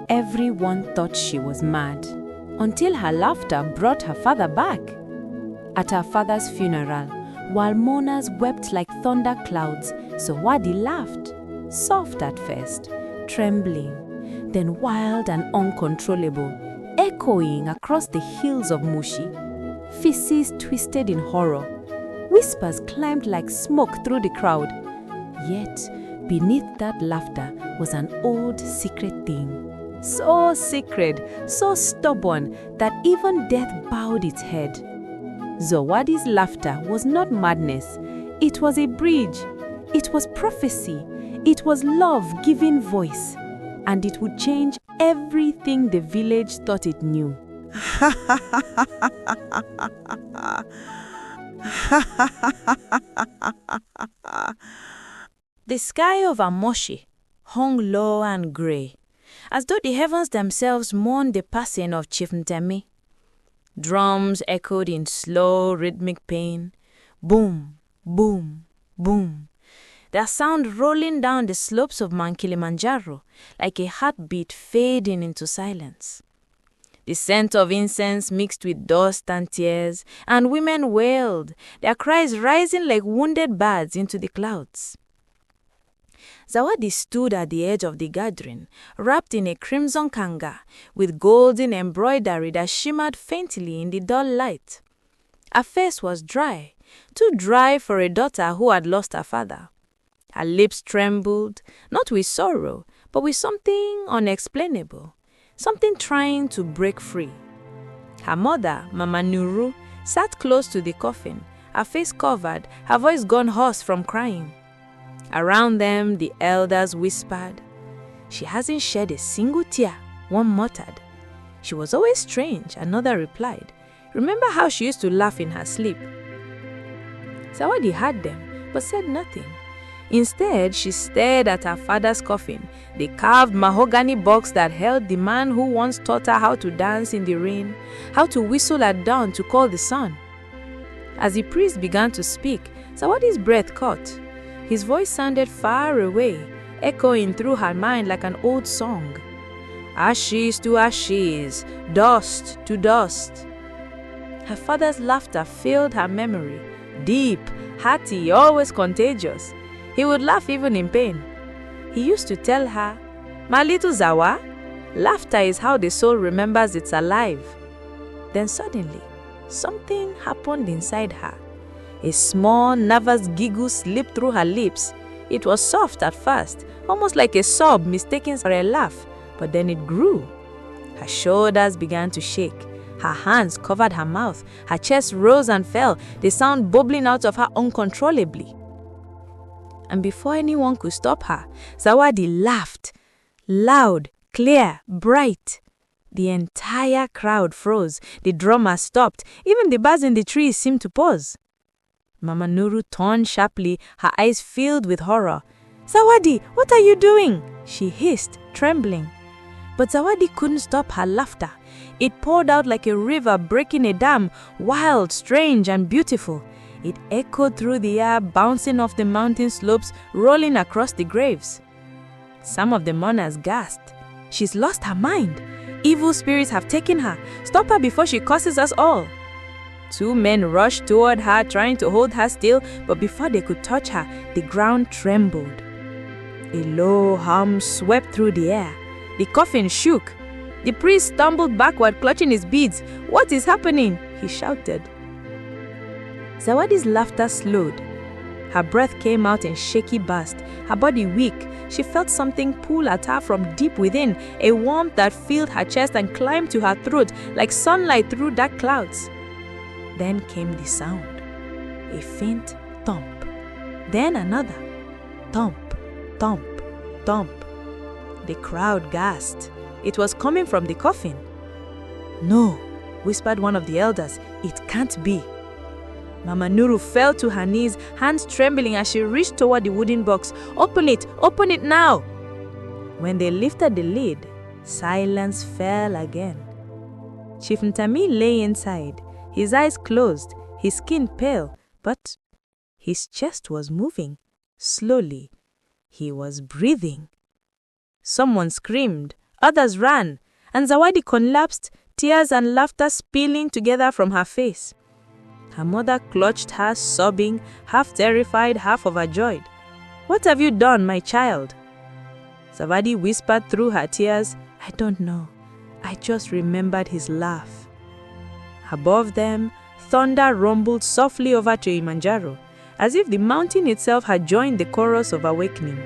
Everyone thought she was mad, until her laughter brought her father back. At her father's funeral, while mourners wept like thunder clouds, Zawadi laughed, soft at first, trembling, then wild and uncontrollable, echoing across the hills of Mushi. Faces twisted in horror. Whispers climbed like smoke through the crowd. Yet, beneath that laughter was an old secret thing. So sacred, so stubborn, that even death bowed its head. Zawadi's laughter was not madness. It was a bridge. It was prophecy. It was love giving voice. And it would change everything the village thought it knew. The sky over Moshi hung low and grey, as though the heavens themselves mourned the passing of Chief Ntemi. Drums echoed in slow, rhythmic pain. Boom, boom, boom. Their sound rolling down the slopes of Mount Kilimanjaro like a heartbeat fading into silence. The scent of incense mixed with dust and tears, and women wailed, their cries rising like wounded birds into the clouds. Zawadi stood at the edge of the gathering, wrapped in a crimson kanga, with golden embroidery that shimmered faintly in the dull light. Her face was dry, too dry for a daughter who had lost her father. Her lips trembled, not with sorrow, but with something unexplainable, something trying to break free. Her mother, Mama Nuru, sat close to the coffin, her face covered, her voice gone hoarse from crying. Around them, the elders whispered. "She hasn't shed a single tear," one muttered. "She was always strange," another replied. "Remember how she used to laugh in her sleep?" Zawadi heard them, but said nothing. Instead, she stared at her father's coffin, the carved mahogany box that held the man who once taught her how to dance in the rain, how to whistle at dawn to call the sun. As the priest began to speak, Zawadi's breath caught. His voice sounded far away, echoing through her mind like an old song. Ashes to ashes, dust to dust. Her father's laughter filled her memory, deep, hearty, always contagious. He would laugh even in pain. He used to tell her, "My little Zawa, laughter is how the soul remembers it's alive." Then suddenly, something happened inside her. A small, nervous giggle slipped through her lips. It was soft at first, almost like a sob mistaken for a laugh, but then it grew. Her shoulders began to shake. Her hands covered her mouth. Her chest rose and fell, the sound bubbling out of her uncontrollably. And before anyone could stop her, Zawadi laughed. Loud, clear, bright. The entire crowd froze. The drummers stopped. Even the birds in the trees seemed to pause. Mama Nuru turned sharply, her eyes filled with horror. "Zawadi, what are you doing?" she hissed, trembling. But Zawadi couldn't stop her laughter. It poured out like a river breaking a dam, wild, strange, and beautiful. It echoed through the air, bouncing off the mountain slopes, rolling across the graves. Some of the mourners gasped. "She's lost her mind. Evil spirits have taken her. Stop her before she curses us all." Two men rushed toward her, trying to hold her still, but before they could touch her, the ground trembled. A low hum swept through the air. The coffin shook. The priest stumbled backward, clutching his beads. "What is happening?" he shouted. Zawadi's laughter slowed. Her breath came out in shaky bursts, her body weak. She felt something pull at her from deep within, a warmth that filled her chest and climbed to her throat like sunlight through dark clouds. Then came the sound, a faint thump, then another, thump, thump, thump. The crowd gasped. It was coming from the coffin. "No," whispered one of the elders, "it can't be." Mama Nuru fell to her knees, hands trembling as she reached toward the wooden box. Open it now!" When they lifted the lid, silence fell again. Chief Ntami lay inside, his eyes closed, his skin pale, but his chest was moving. Slowly, he was breathing. Someone screamed, Others ran, and Zawadi collapsed, tears and laughter spilling together from her face. Her mother clutched her, sobbing, half terrified, half overjoyed. "What have you done, my child?" Zawadi whispered through her tears, "I don't know. I just remembered his laugh." Above them, thunder rumbled softly over Kilimanjaro, as if the mountain itself had joined the chorus of awakening.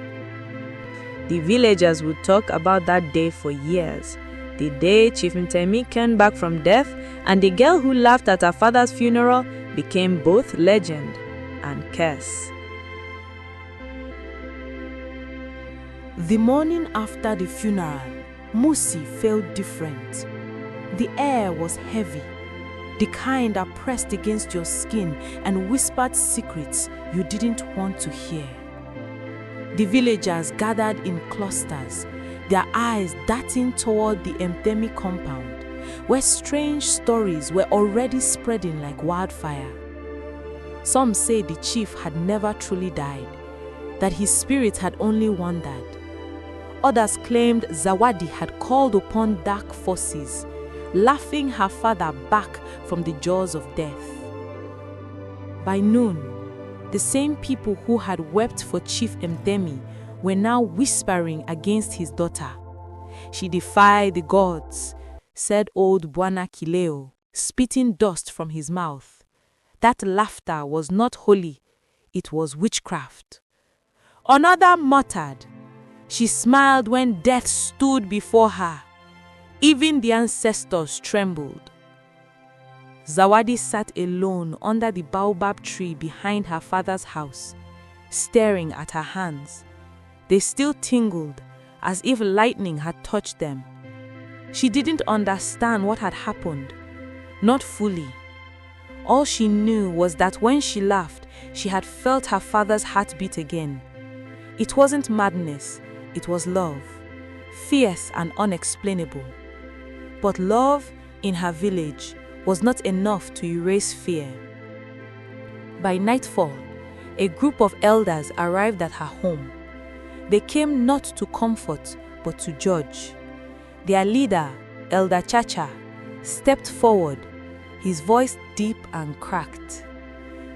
The villagers would talk about that day for years, the day Chief Ntemi came back from death, and the girl who laughed at her father's funeral became both legend and curse. The morning after the funeral, Musi felt different. The air was heavy, the kind that pressed against your skin and whispered secrets you didn't want to hear. The villagers gathered in clusters, their eyes darting toward the Ntemi compound, where strange stories were already spreading like wildfire. Some say the chief had never truly died, that his spirit had only wandered. Others claimed Zawadi had called upon dark forces, laughing her father back from the jaws of death. By noon, the same people who had wept for Chief Ntemi were now whispering against his daughter. "She defied the gods," said old Bwana Kileo, spitting dust from his mouth. That laughter was not holy, it was witchcraft. Another muttered, "She smiled when death stood before her." Even the ancestors trembled. Zawadi sat alone under the baobab tree behind her father's house, staring at her hands. They still tingled, as if lightning had touched them. She didn't understand what had happened, not fully. All she knew was that when she laughed, she had felt her father's heart beat again. It wasn't madness, it was love, fierce and unexplainable. But love in her village was not enough to erase fear. By nightfall, a group of elders arrived at her home. They came not to comfort, but to judge. Their leader, Elder Chacha, stepped forward, his voice deep and cracked.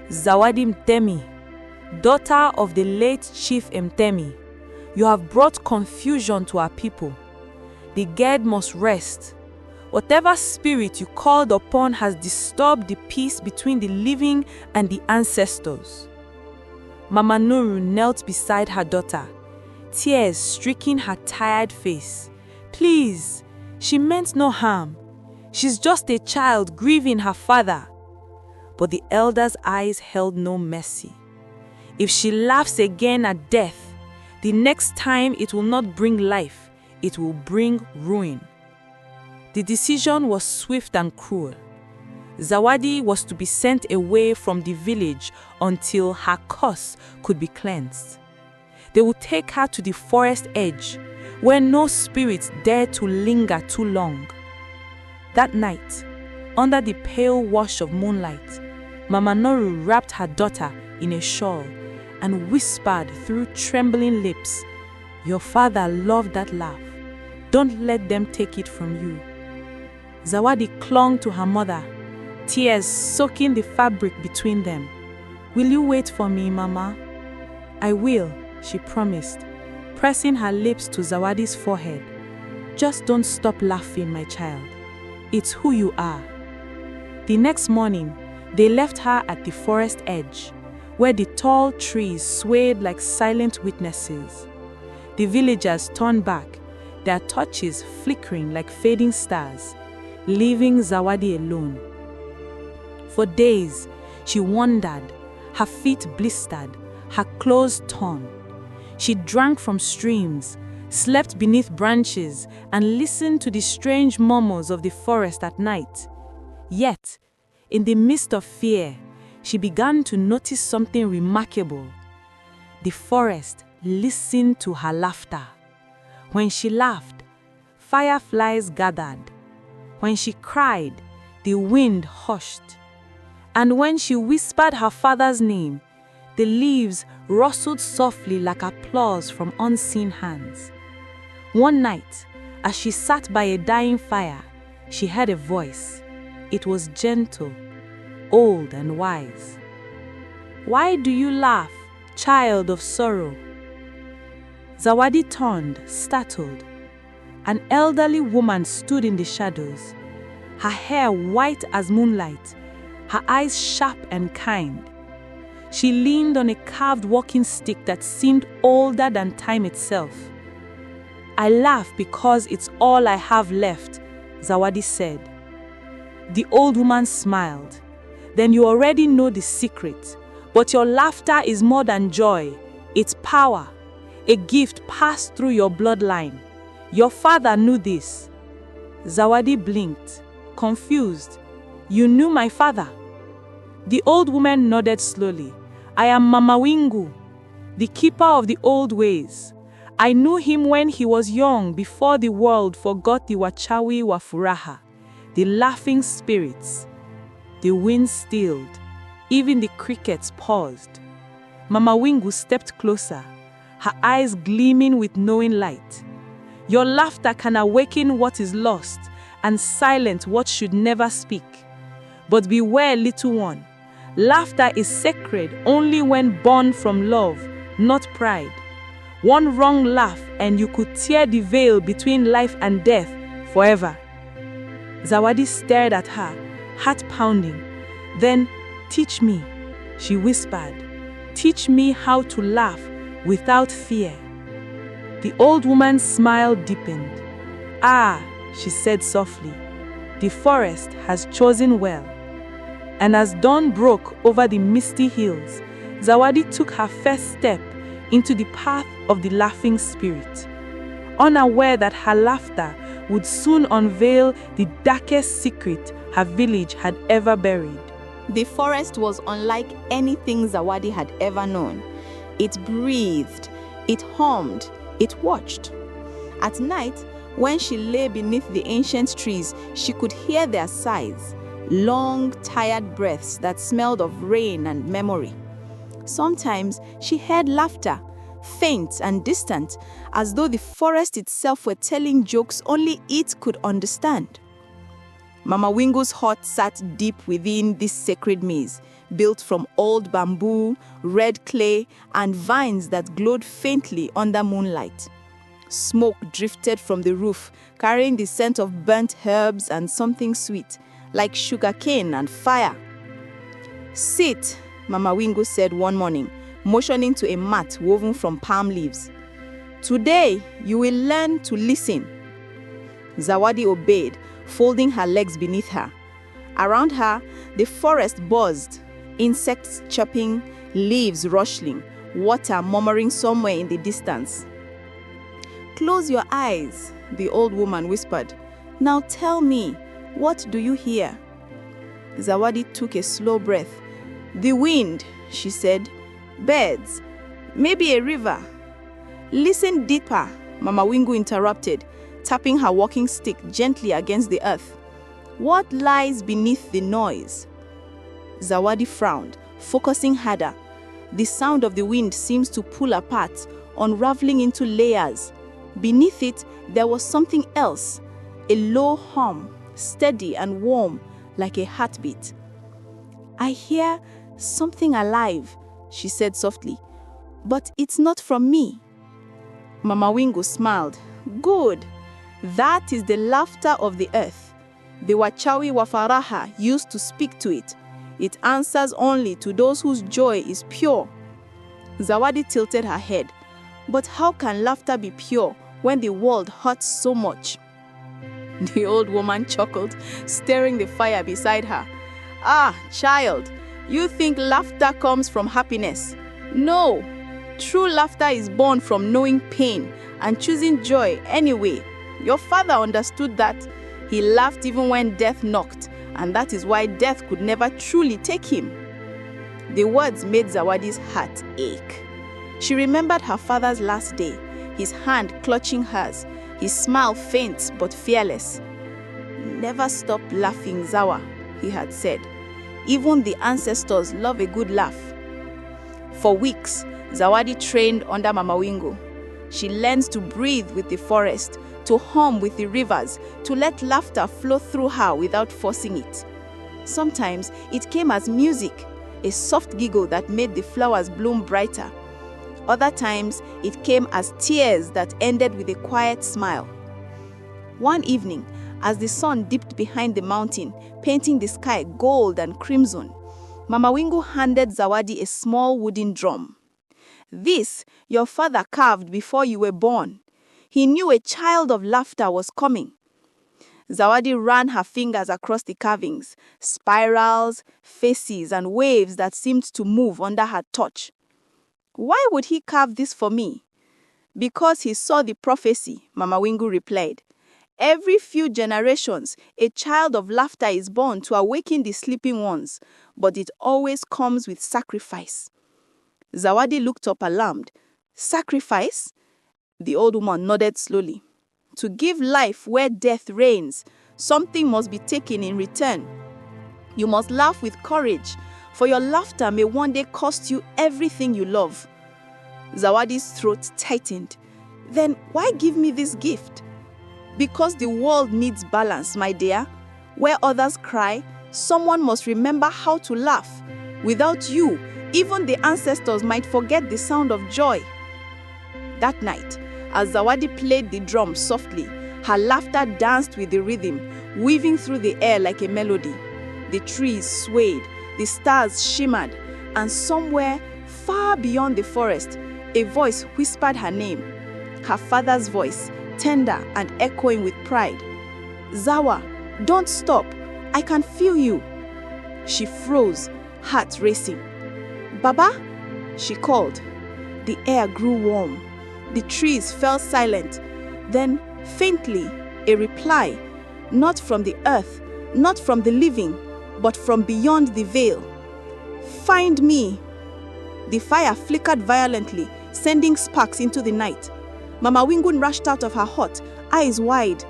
"Zawadi Ntemi, daughter of the late Chief Ntemi, you have brought confusion to our people. The dead must rest. Whatever spirit you called upon has disturbed the peace between the living and the ancestors." Mama Nuru knelt beside her daughter, tears streaking her tired face. "Please, she meant no harm. She's just a child grieving her father." But the elders' eyes held no mercy. If she laughs again at death, the next time it will not bring life, it will bring ruin. The decision was swift and cruel. Zawadi was to be sent away from the village until her curse could be cleansed. They would take her to the forest edge, where no spirits dared to linger too long. That night, under the pale wash of moonlight, Mama Noru wrapped her daughter in a shawl and whispered through trembling lips, "Your father loved that laugh. Don't let them take it from you." Zawadi clung to her mother, tears soaking the fabric between them. "Will you wait for me, Mama?" "I will," she promised, pressing her lips to Zawadi's forehead. "Just don't stop laughing, my child. It's who you are." The next morning, they left her at the forest edge, where the tall trees swayed like silent witnesses. The villagers turned back, their torches flickering like fading stars, leaving Zawadi alone. For days, she wandered, her feet blistered, her clothes torn. She drank from streams, slept beneath branches, and listened to the strange murmurs of the forest at night. Yet, in the midst of fear, she began to notice something remarkable. The forest listened to her laughter. When she laughed, fireflies gathered. When she cried, the wind hushed. And when she whispered her father's name, the leaves rustled softly like applause from unseen hands. One night, As she sat by a dying fire, she heard a voice. It was gentle, old and wise. "Why do you laugh, child of sorrow?" Zawadi turned, startled. An elderly woman stood in the shadows, her hair white as moonlight, her eyes sharp and kind. She leaned on a carved walking stick that seemed older than time itself. "I laugh because it's all I have left," Zawadi said. The old woman smiled. "Then you already know the secret. But your laughter is more than joy. It's power, a gift passed through your bloodline. Your father knew this." Zawadi blinked, confused. "You knew my father?" The old woman nodded slowly. "I am Mama Wingu, the keeper of the old ways. I knew him when he was young, before the world forgot the Wachawi Wafuraha, the laughing spirits." The wind stilled. Even the crickets paused. Mama Wingu stepped closer, her eyes gleaming with knowing light. "Your laughter can awaken what is lost and silence what should never speak. But beware, little one. Laughter is sacred only when born from love, not pride. One wrong laugh and you could tear the veil between life and death forever." Zawadi stared at her, heart pounding. Then, "Teach me," she whispered. "Teach me how to laugh without fear." The old woman's smile deepened. "Ah," she said softly, "the forest has chosen well." And as dawn broke over the misty hills, Zawadi took her first step into the path of the laughing spirit, unaware that her laughter would soon unveil the darkest secret her village had ever buried. The forest was unlike anything Zawadi had ever known. It breathed, it hummed, it watched. At night, when she lay beneath the ancient trees, she could hear their sighs, long, tired breaths that smelled of rain and memory. Sometimes she heard laughter, faint and distant, as though the forest itself were telling jokes only it could understand. Mama Wingu's hut sat deep within this sacred maze, built from old bamboo, red clay, and vines that glowed faintly under moonlight. Smoke drifted from the roof, carrying the scent of burnt herbs and something sweet, like sugarcane and fire. "Sit," Mama Wingu said one morning, motioning to a mat woven from palm leaves. "Today, you will learn to listen." Zawadi obeyed, folding her legs beneath her. Around her, the forest buzzed, insects chirping, leaves rustling, water murmuring somewhere in the distance. "Close your eyes," the old woman whispered. "Now tell me, what do you hear?" Zawadi took a slow breath. "The wind," she said. "Birds. Maybe a river." "Listen deeper," Mama Wingu interrupted, tapping her walking stick gently against the earth. "What lies beneath the noise?" Zawadi frowned, focusing harder. The sound of the wind seems to pull apart, unraveling into layers. Beneath it, there was something else, a low hum, steady and warm, like a heartbeat. "I hear something alive," she said softly, "but it's not from me." Mama Wingu smiled. "Good. That is the laughter of the earth. The Wachawi Wafaraha used to speak to it. It answers only to those whose joy is pure." Zawadi tilted her head. "But how can laughter be pure when the world hurts so much?" The old woman chuckled, stirring the fire beside her. "Ah, child, you think laughter comes from happiness. No, true laughter is born from knowing pain and choosing joy anyway. Your father understood that. He laughed even when death knocked, and that is why death could never truly take him." The words made Zawadi's heart ache. She remembered her father's last day, his hand clutching hers, his smile faint but fearless. "Never stop laughing, Zawa," he had said. "Even the ancestors love a good laugh." For weeks, Zawadi trained under Mama Wingu. She learned to breathe with the forest, to hum with the rivers, to let laughter flow through her without forcing it. Sometimes it came as music, a soft giggle that made the flowers bloom brighter. Other times it came as tears that ended with a quiet smile. One evening, as the sun dipped behind the mountain, painting the sky gold and crimson, Mama Wingu handed Zawadi a small wooden drum. "This your father carved before you were born. He knew a child of laughter was coming." Zawadi ran her fingers across the carvings, spirals, faces, and waves that seemed to move under her touch. "Why would he carve this for me?" "Because he saw the prophecy," Mama Wingu replied. "Every few generations, a child of laughter is born to awaken the sleeping ones, but it always comes with sacrifice." Zawadi looked up alarmed. "Sacrifice?" The old woman nodded slowly. "To give life where death reigns, something must be taken in return. You must laugh with courage, for your laughter may one day cost you everything you love." Zawadi's throat tightened. "Then why give me this gift?" "Because the world needs balance, my dear. Where others cry, someone must remember how to laugh. Without you, even the ancestors might forget the sound of joy." That night, as Zawadi played the drum softly, her laughter danced with the rhythm, weaving through the air like a melody. The trees swayed, the stars shimmered, and somewhere, far beyond the forest, a voice whispered her name. Her father's voice, tender and echoing with pride. "Zawa, don't stop. I can feel you." She froze, heart racing. "Baba?" she called. The air grew warm. The trees fell silent. Then, faintly, a reply, not from the earth, not from the living, but from beyond the veil. "Find me." The fire flickered violently, sending sparks into the night. Mama Wingu rushed out of her hut, eyes wide.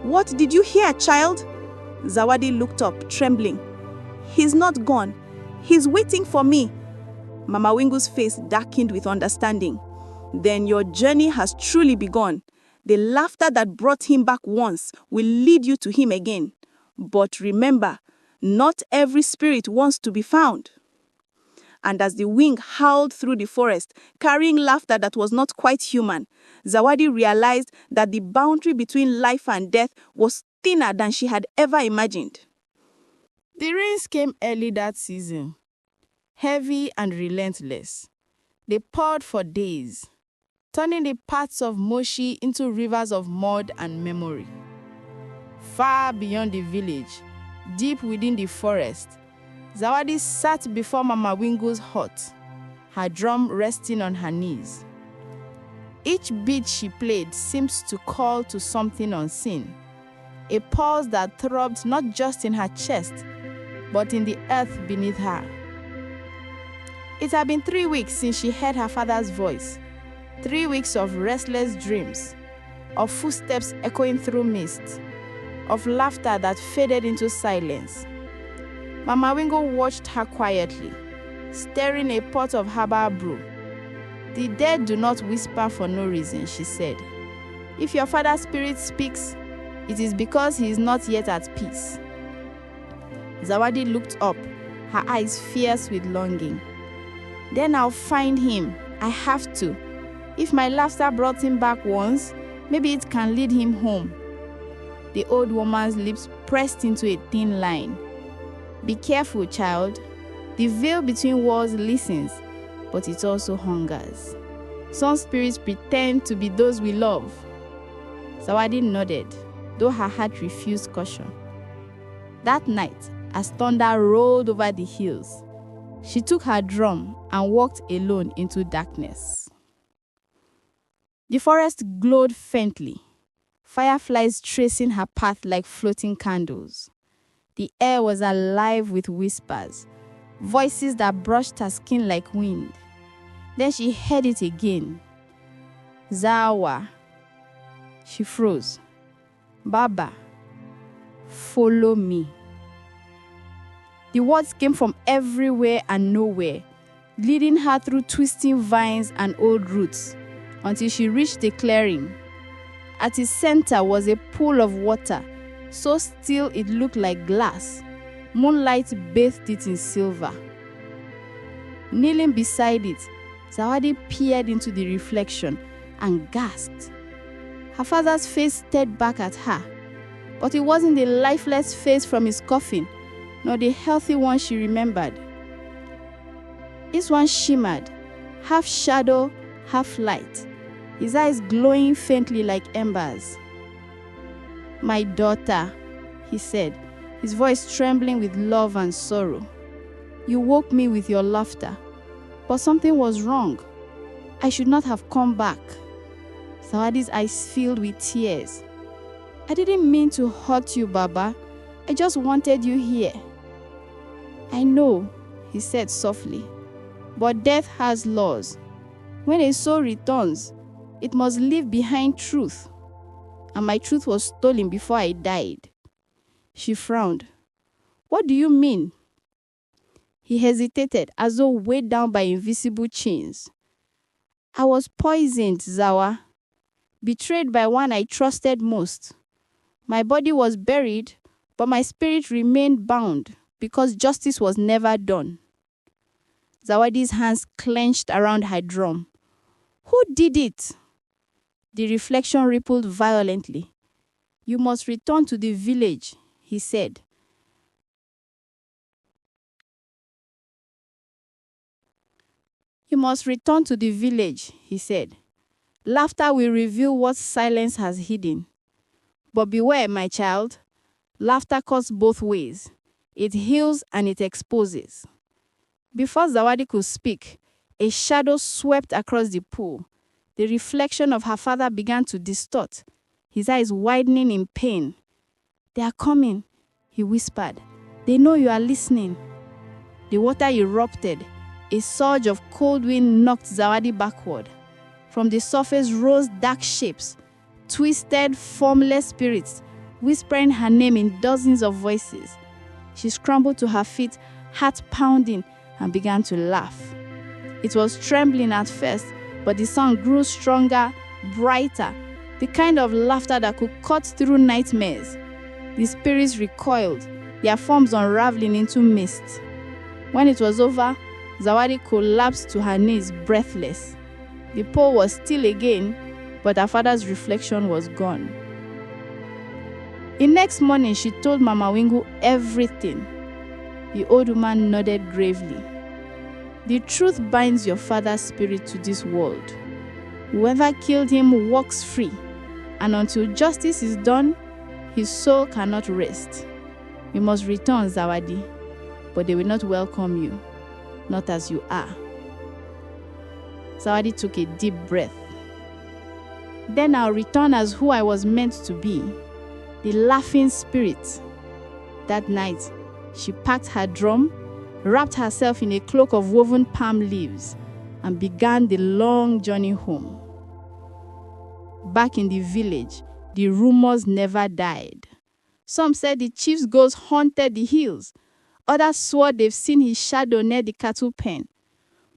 "What did you hear, child?" Zawadi looked up, trembling. "He's not gone. He's waiting for me." Mama Wingu's face darkened with understanding. "Then your journey has truly begun. The laughter that brought him back once will lead you to him again. But remember, not every spirit wants to be found." And as the wind howled through the forest, carrying laughter that was not quite human, Zawadi realized that the boundary between life and death was thinner than she had ever imagined. The rains came early that season, heavy and relentless. They poured for days, turning the paths of Moshi into rivers of mud and memory. Far beyond the village, deep within the forest, Zawadi sat before Mama Wingu's hut, her drum resting on her knees. Each beat she played seemed to call to something unseen, a pulse that throbbed not just in her chest, but in the earth beneath her. It had been 3 weeks since she heard her father's voice, 3 weeks of restless dreams, of footsteps echoing through mist, of laughter that faded into silence. Mama Wingu watched her quietly, stirring a pot of herbal brew. "The dead do not whisper for no reason," she said. "If your father's spirit speaks, it is because he is not yet at peace." Zawadi looked up, her eyes fierce with longing. "Then I'll find him. I have to. If my laughter brought him back once, maybe it can lead him home." The old woman's lips pressed into a thin line. "Be careful, child. The veil between walls listens, but it also hungers. Some spirits pretend to be those we love." Zawadi nodded, though her heart refused caution. That night, as thunder rolled over the hills, she took her drum and walked alone into darkness. The forest glowed faintly, fireflies tracing her path like floating candles. The air was alive with whispers, voices that brushed her skin like wind. Then she heard it again. "Zawa." She froze. "Baba, follow me." The words came from everywhere and nowhere, leading her through twisting vines and old roots, until she reached the clearing. At its center was a pool of water, so still it looked like glass. Moonlight bathed it in silver. Kneeling beside it, Zawadi peered into the reflection and gasped. Her father's face stared back at her, but it wasn't the lifeless face from his coffin, nor the healthy one she remembered. This one shimmered, half shadow, half light, his eyes glowing faintly like embers. "My daughter," he said, his voice trembling with love and sorrow. "You woke me with your laughter, but something was wrong. I should not have come back." Zawadi's eyes filled with tears. "I didn't mean to hurt you, Baba. I just wanted you here." "I know," he said softly, "but death has laws. When a soul returns, it must leave behind truth. And my truth was stolen before I died." She frowned. "What do you mean?" He hesitated, as though weighed down by invisible chains. "I was poisoned, Zawa. Betrayed by one I trusted most. My body was buried, but my spirit remained bound because justice was never done." Zawadi's hands clenched around her drum. "Who did it?" The reflection rippled violently. "You must return to the village," he said. "You must return to the village," he said. "Laughter will reveal what silence has hidden. But beware, my child. Laughter cuts both ways. It heals and it exposes." Before Zawadi could speak, a shadow swept across the pool. The reflection of her father began to distort, his eyes widening in pain. "They are coming," he whispered. "They know you are listening." The water erupted. A surge of cold wind knocked Zawadi backward. From the surface rose dark shapes, twisted, formless spirits, whispering her name in dozens of voices. She scrambled to her feet, heart pounding, and began to laugh. It was trembling at first, but the sound grew stronger, brighter, the kind of laughter that could cut through nightmares. The spirits recoiled, their forms unraveling into mist. When it was over, Zawadi collapsed to her knees, breathless. The pole was still again, but her father's reflection was gone. The next morning, she told Mama Wingu everything. The old woman nodded gravely. "The truth binds your father's spirit to this world. Whoever killed him walks free, and until justice is done, his soul cannot rest. You must return, Zawadi, but they will not welcome you, not as you are." Zawadi took a deep breath. "Then I'll return as who I was meant to be, the laughing spirit." That night, she packed her drum, wrapped herself in a cloak of woven palm leaves, and began the long journey home. Back in the village, the rumors never died. Some said the chief's ghost haunted the hills. Others swore they've seen his shadow near the cattle pen.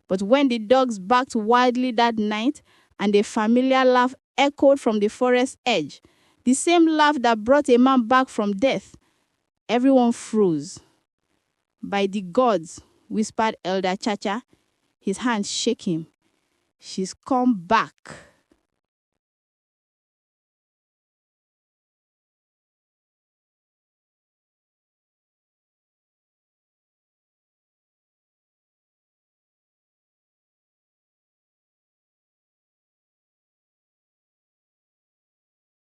But when the dogs barked wildly that night and a familiar laugh echoed from the forest edge, the same laugh that brought a man back from death, everyone froze. "By the gods," whispered Elder Chacha, his hands shaking, "she's come back."